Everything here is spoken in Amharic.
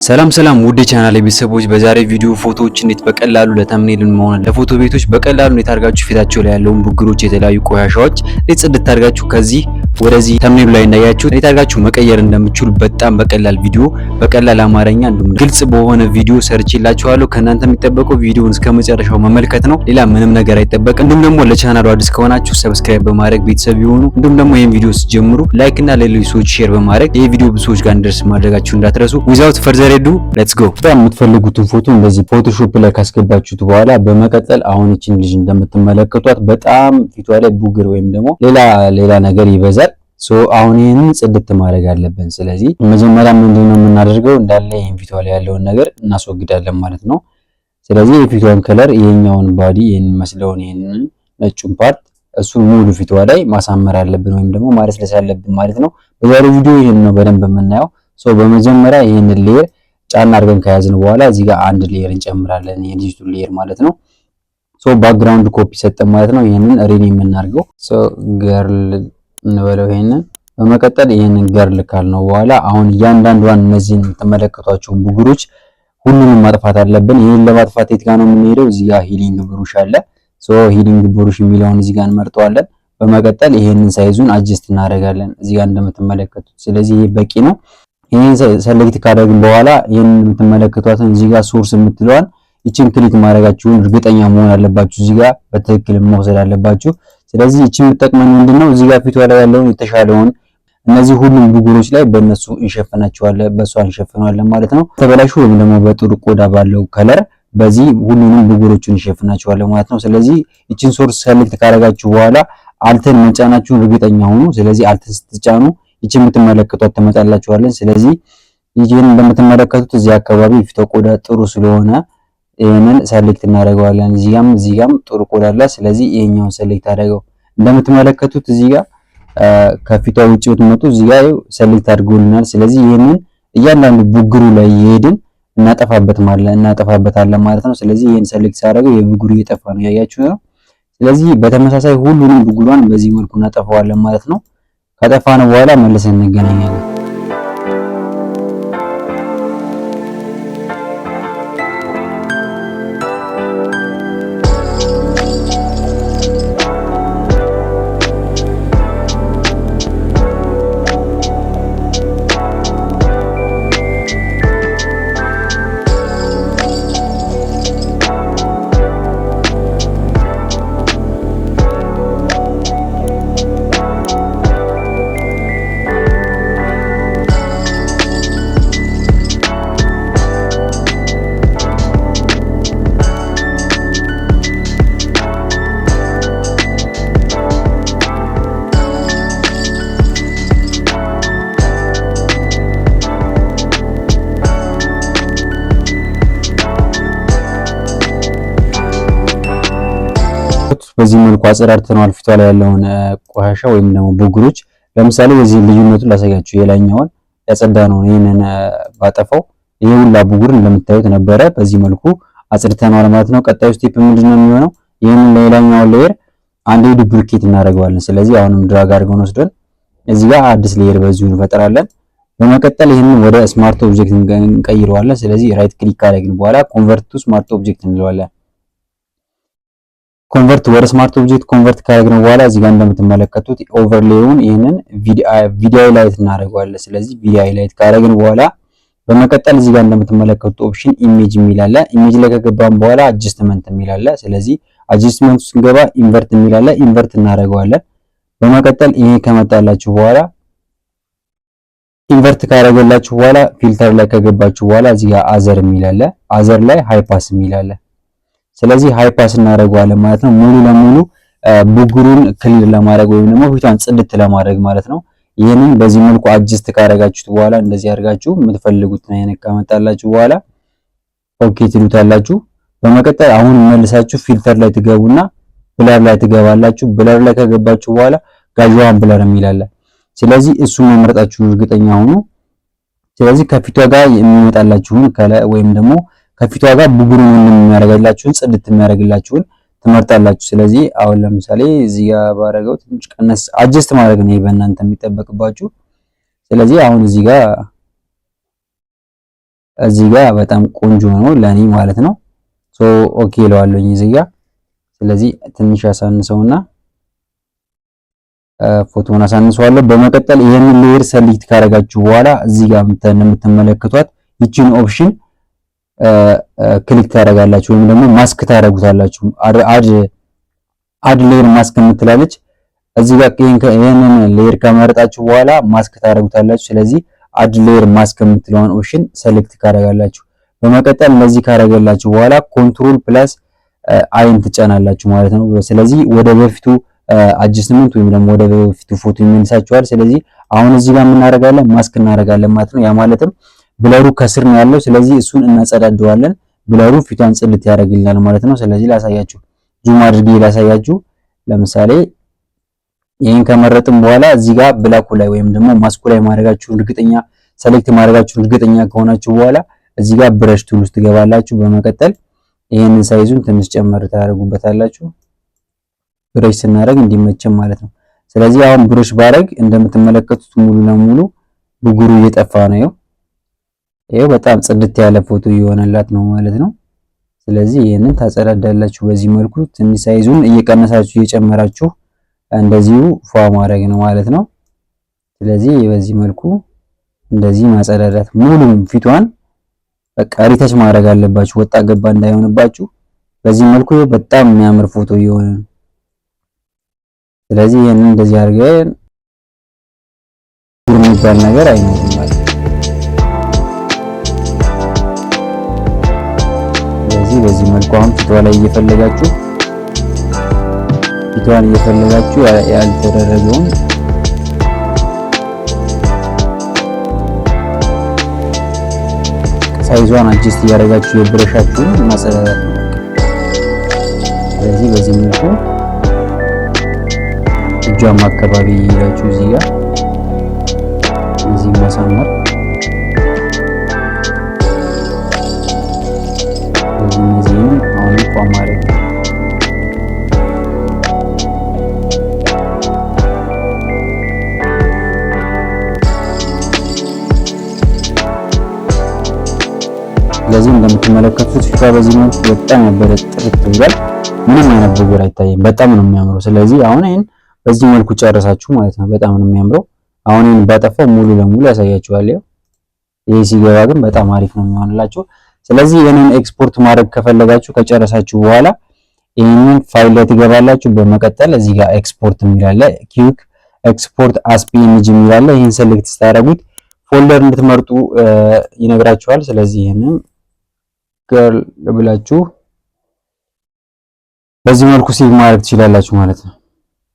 ሰላም ውድ ቻናል ቤተሰቦች፣ በዛሬ ቪዲዮ ፎቶዎች እንዴት በቀላሉ ለተምኔል መሆን ለፎቶ ቤቶች በቀላሉ እንዴት አድርጋችሁ ፊታቸው ላይ ያለውን ብጉሮች፣ የተለያዩ ቆሻሻዎች እንዴት ጽድት አድርጋችሁ ከዚህ ወደዚህ ተምኔሉ ላይ እንዳያችሁ እንዴት አድርጋችሁ መቀየር እንደምትችሉ በጣም በቀላል ቪዲዮ በቀላል አማርኛ እንዲሁም ግልጽ በሆነ ቪዲዮ ሰርችላችኋለሁ። ከእናንተ የሚጠበቀው ቪዲዮውን እስከ መጨረሻው መመልከት ነው። ሌላ ምንም ነገር አይጠበቅም። እንዲሁም ደግሞ ለቻናሉ አዲስ ከሆናችሁ ሰብስክራይብ በማድረግ ቤተሰብ ይሁኑ። እንዲሁም ደግሞ ይሄን ቪዲዮ ስትጀምሩ ላይክ እና ለሌሎች ሰዎች ሼር በማድረግ ይሄ ቪዲዮ ብዙ ሰዎች ጋር እንዲደርስ ማድረጋችሁ እንዳትረሱ። ዊዛውት ፈርዘር ዱ ሌትስ ጎ። የምትፈልጉትን ፎቶ እንደዚህ ፎቶሾፕ ላይ ካስገባችሁት በኋላ በመቀጠል አሁን እቺን ልጅ እንደምትመለከቷት በጣም ፊቷ ላይ ቡግር ወይም ደግሞ ሌላ ነገር ይበዛል። አሁን ይሄንን ጽድት ማድረግ አለብን። ስለዚህ መጀመሪያ ምንድነው የምናደርገው እንዳለ ይሄን ፊቷ ላይ ያለውን ነገር እናስወግዳለን ማለት ነው። ስለዚህ የፊቷን ከለር ይሄኛውን ባዲ ይሄን መስለውን ይሄንን ነጩን ፓርት እሱን ሙሉ ፊቷ ላይ ማሳመር አለብን ወይም ደግሞ ማለስለስ አለብን ማለት ነው። በዛሬው ቪዲዮ ይሄን ነው በደንብ የምናየው። በመጀመሪያ ይሄንን ሌየር ጫና አድርገን ከያዝን በኋላ እዚህ ጋር አንድ ሌየር እንጨምራለን። የዲጂታል ሌየር ማለት ነው። ባክግራውንድ ኮፒ ሰጠን ማለት ነው። ይሄንን ሪኔም የምናደርገው ገርል እንበለው ይሄንን። በመቀጠል ይሄንን ገርል ካልነው በኋላ አሁን እያንዳንዷን እነዚህን የምትመለከቷቸውን ብጉሮች ሁሉንም ማጥፋት አለብን። ይሄን ለማጥፋት የት ጋር ነው የምንሄደው? እዚህ ጋር ሂሊንግ ብሩሽ አለ። ሂሊንግ ብሩሽ የሚለውን እዚህ ጋር እንመርጠዋለን። በመቀጠል ይሄንን ሳይዙን አጀስት እናደርጋለን እዚህ ጋር እንደምትመለከቱት። ስለዚህ ይሄ በቂ ነው። ይሄን ሰሌክት ካደረግን በኋላ ይሄንን የምትመለከቷትን እዚህ ጋር ሶርስ የምትለዋን እቺን ክሊክ ማድረጋችሁን እርግጠኛ መሆን አለባችሁ። እዚህ ጋር በትክክል መውሰድ አለባችሁ። ስለዚህ እቺ የምትጠቅመን ምንድነው? እዚህ ጋር ፊቷ ላይ ያለውን የተሻለውን እነዚህ ሁሉም ብጉሮች ላይ በእነሱ እንሸፍናቸዋለን፣ በእሷ እንሸፍናለን ማለት ነው። ተበላሹ ወይም ደግሞ በጥሩ ቆዳ ባለው ከለር በዚህ ሁሉንም ብጉሮችን እንሸፍናቸዋለን ማለት ነው። ስለዚህ እቺን ሶርስ ሰሌክት ካደረጋችሁ በኋላ አልተን መጫናችሁን እርግጠኛ ሁኑ። ስለዚህ አልተን ስትጫኑ ይቺ የምትመለከቷት ተመጣላችኋለን። ስለዚህ ይሄን እንደምትመለከቱት እዚህ አካባቢ ፊቷ ቆዳ ጥሩ ስለሆነ ይሄንን ሰሌክት እናደርገዋለን። እዚህ ጋርም ጥሩ ቆዳ አለ። ስለዚህ ይሄኛውን ሰሌክት አደረገው። እንደምትመለከቱት እዚህ ጋር ከፊቷ ውጪ ብትመጡ እዚህ ጋር ሰሌክት አድርጎልናል። ስለዚህ ይሄንን እያንዳንዱ ብጉሩ ላይ ይሄድን እናጠፋበታለን ማለት ነው። ስለዚህ ይሄን ሰሌክት ሳደርገው የብጉሩ እየጠፋ ነው፣ ያያችሁ ነው። ስለዚህ በተመሳሳይ ሁሉንም ብጉሯን በዚህ መልኩ እናጠፋዋለን ማለት ነው። ከጠፋን በኋላ መልሰን እንገናኛለን። በዚህ መልኩ አጸዳድተናል ፊቷ ላይ ያለውን ቆሻሻ ወይም ደግሞ ብጉሮች። ለምሳሌ በዚህ ልዩነቱን ላሳያችሁ። የላይኛውን ያጸዳነውን ይሄንን ባጠፋው ይሄ ሁላ ብጉር እንደምታዩት ነበረ። በዚህ መልኩ አጽድተናል ማለት ነው። ቀጣዩ ስቴፕ ምንድነው የሚሆነው? ይሄንን ሌላኛውን ሌየር አንዴ ዱፕሊኬት እናደርገዋለን። ስለዚህ አሁንም ድራግ አድርገን ወስደን እዚህ ጋር አዲስ ሌየር በዚሁ እንፈጥራለን። በመቀጠል ይሄንን ወደ ስማርት ኦብጀክት እንቀይረዋለን። ስለዚህ ራይት ክሊክ ካደረግን በኋላ ኮንቨርት ቱ ስማርት ኦብጀክት እንለዋለን። ኮንቨርት ወደ ስማርት ኦብጀክት ኮንቨርት ካደረግን በኋላ እዚህ ጋር እንደምትመለከቱት ኦቨርሌውን ይሄንን ቪዲዮ ሃይላይት እናደርገዋለን። ስለዚህ ቪዲዮ ሃይላይት ካደረግን በኋላ በመቀጠል እዚህ ጋር እንደምትመለከቱት ኦፕሽን ኢሜጅ የሚል አለ። ኢሜጅ ላይ ከገባን በኋላ አጀስትመንት የሚል አለ። ስለዚህ አጀስትመንት ስንገባ ኢንቨርት የሚል አለ። ኢንቨርት እናደርገዋለን። በመቀጠል ይሄ ከመጣላችሁ በኋላ ኢንቨርት ካደረገላችሁ በኋላ ፊልተር ላይ ከገባችሁ በኋላ እዚህ ጋር አዘር የሚል አለ። አዘር ላይ ሃይፓስ የሚል አለ። ስለዚህ ሃይፓስ እናደርገዋለን ማለት ነው። ሙሉ ለሙሉ ብጉሩን ክሊር ለማድረግ ወይም ደግሞ ፊቷን ጽድት ለማድረግ ማለት ነው። ይሄንን በዚህ መልኩ አጀስት ካደረጋችሁት በኋላ እንደዚህ አድርጋችሁ የምትፈልጉትን አይነት ካመጣላችሁ በኋላ ኦኬ ትሉታላችሁ። በመቀጠል አሁን መልሳችሁ ፊልተር ላይ ትገቡና ብለር ላይ ትገባላችሁ። ብለር ላይ ከገባችሁ በኋላ ጋዥዋን ብለር የሚል አለ። ስለዚህ እሱን መምረጣችሁን እርግጠኛ ሁኑ። ስለዚህ ከፊቷ ጋር የሚመጣላችሁን ወይም ደግሞ ከፊቷ ጋር ብጉሩን የሚያደርግላችሁን ጽድት የሚያደርግላችሁን ትመርጣላችሁ። ስለዚህ አሁን ለምሳሌ እዚህ ጋር ባረገው ትንሽ ቀነስ አጀስት ማድረግ ነው በእናንተ የሚጠበቅባችሁ። ስለዚህ አሁን እዚህ ጋር እዚህ ጋር በጣም ቆንጆ ነው ለኔ ማለት ነው። ሶ ኦኬ እለዋለሁኝ እዚህ ጋር። ስለዚህ ትንሽ አሳንሰውና ፎቶውን አሳንሰዋለሁ። በመቀጠል ይሄንን ሌየር ሰሌክት ካደረጋችሁ በኋላ እዚህ ጋር የምትመለከቷት ይቺን ኦፕሽን ክሊክ ታደርጋላችሁ ወይም ደግሞ ማስክ ታደርጉታላችሁ። አድ ሌየር ማስክ የምትላለች እዚህ ጋር ይሄንን ሌየር ከመረጣችሁ በኋላ ማስክ ታደርጉታላችሁ። ስለዚህ አድ ሌየር ማስክ የምትለውን ኦፕሽን ሰሌክት ካደርጋላችሁ። በመቀጠል እነዚህ ካደረጋላችሁ በኋላ ኮንትሮል ፕላስ አይን ትጫናላችሁ ማለት ነው። ስለዚህ ወደ በፊቱ አጀስትመንት ወይም ደግሞ ወደ በፊቱ ፎቶ ይመልሳችኋል። ስለዚህ አሁን እዚህ ጋር እናደርጋለን ማስክ እናደርጋለን ማለት ነው። ያ ማለትም ብለሩ ከስር ነው ያለው። ስለዚህ እሱን እናጸዳደዋለን። ብለሩ ፊቷን ጽድት ያደርግልናል ማለት ነው። ስለዚህ ላሳያችሁ፣ ዙም አድርጌ ላሳያችሁ። ለምሳሌ ይሄን ከመረጥን በኋላ እዚህ ጋር ብላኩ ላይ ወይም ደግሞ ማስኩ ላይ ማድረጋችሁን እርግጠኛ ሰሌክት ማድረጋችሁን እርግጠኛ ከሆናችሁ በኋላ እዚህ ጋር ብረሽ ቱል ውስጥ ትገባላችሁ። በመቀጠል ይሄንን ሳይዙን ትንሽ ጨመር ታደርጉበታላችሁ። ብረሽ ስናደርግ እንዲመቸም ማለት ነው። ስለዚህ አሁን ብረሽ ባረግ እንደምትመለከቱት ሙሉ ለሙሉ ብጉሩ እየጠፋ ነው። ይሄው በጣም ጽድት ያለ ፎቶ እየሆነላት ነው ማለት ነው። ስለዚህ ይሄንን ታጸዳዳላችሁ በዚህ መልኩ ትንሽ ሳይዙን እየቀነሳችሁ እየጨመራችሁ እንደዚሁ ፏ ማድረግ ነው ማለት ነው። ስለዚህ በዚህ መልኩ እንደዚህ ማጸዳዳት ሙሉም ፊቷን በቃ ሪተች ማድረግ አለባችሁ፣ ወጣ ገባ እንዳይሆንባችሁ። በዚህ መልኩ በጣም የሚያምር ፎቶ እየሆነ ነው። ስለዚህ ይሄንን እንደዚህ አድርገን የሚባል ነገር አይኖርም ማለት ነው። ስለዚህ በዚህ መልኩ አሁን ፊቷ ላይ እየፈለጋችሁ ያልተደረገውን ሳይዟን አጀስት እያደረጋችሁ የብረሻችሁን ማጸዳዳት ነው። ስለዚህ በዚህ መልኩ እጇም አካባቢ ይላችሁ እዚህ ጋር እዚህ ማሳመር እዚህም አሁን ቋማረግ ስለዚህ እንደምትመለከቱት ፊቷ በዚህ መልኩ በጣም ነበረ ጥርት ብሏል። ምንም አይነት ብጉር አይታይም። በጣም ነው የሚያምረው። ስለዚህ አሁን ይሄን በዚህ መልኩ ጨረሳችሁ ማለት ነው። በጣም ነው የሚያምረው። አሁን ይሄን ባጠፋው ሙሉ ለሙሉ ያሳያችኋል። ይሄ ሲገባ ግን በጣም አሪፍ ነው የሚሆንላችሁ። ስለዚህ ይሄንን ኤክስፖርት ማድረግ ከፈለጋችሁ ከጨረሳችሁ በኋላ ይሄንን ፋይል ላይ ትገባላችሁ። በመቀጠል እዚህ ጋር ኤክስፖርት የሚላለ ኪዊክ ኤክስፖርት አስ ፒኤንጂ የሚላለ ይሄን ሴሌክት ስታደርጉት ፎልደር እንድትመርጡ ይነግራችኋል። ስለዚህ ይሄንን ብላችሁ በዚህ መልኩ ሴቭ ማድረግ ትችላላችሁ ማለት ነው።